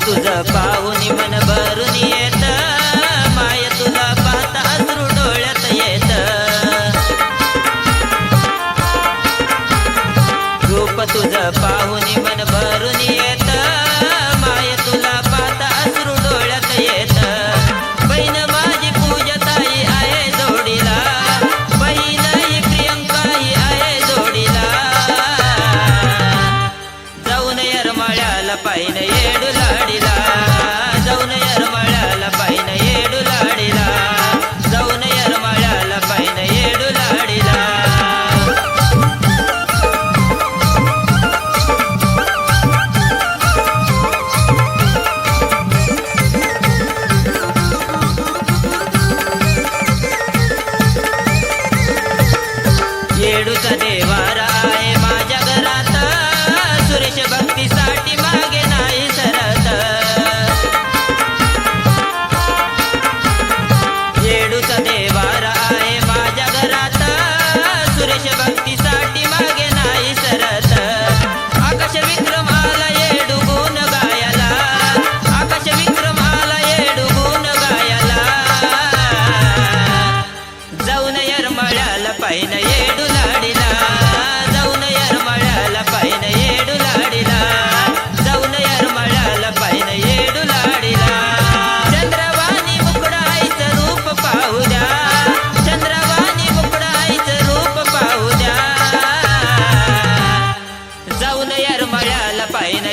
तुझं पाहुनी मन भरून येत, माय तुला पाहता अश्रू डोळ्यात येत. रूप तुझं पाहुनी मन भरून येत, माय तुला पाहता अश्रू डोळ्यात येत. बहीण माझी पूजताई आहे जोडीला, बहीण ही प्रियंका ही आहे जोडीला. जाऊन येरमाळ्याला पायीन येडू लाडीला, जाऊन येरमाळ्याला पायीन येडू लाडीला, जाऊन येरमाळ्याला पायीन येडू लाडीला. येडूचा देवारा आहे माझ्या घरात, सुरेश भक्तीसाठी मागे नाही सरत. येडूचा देवारा आहे माझ्या घरात, सुरेश भक्तीसाठी मागे नाही सरत. आकाश विक्रम आला येडू गुण गायला, आकाश विक्रम आला येडू गुण गायला. जाऊन येरमाळ्याला पायीन येडू लाडीला, जाऊन येरमाळ्याला पायीन येडू लाडीला, जाऊन येरमाळ्याला पायीन येडू लाडीला. चंद्रवाणी मुकुडाईचं रूप पाहू द्या, चंद्रवाणी मुकुडाईचं रूप पाहू द्या. जाऊन येरमाळ्याला पायीन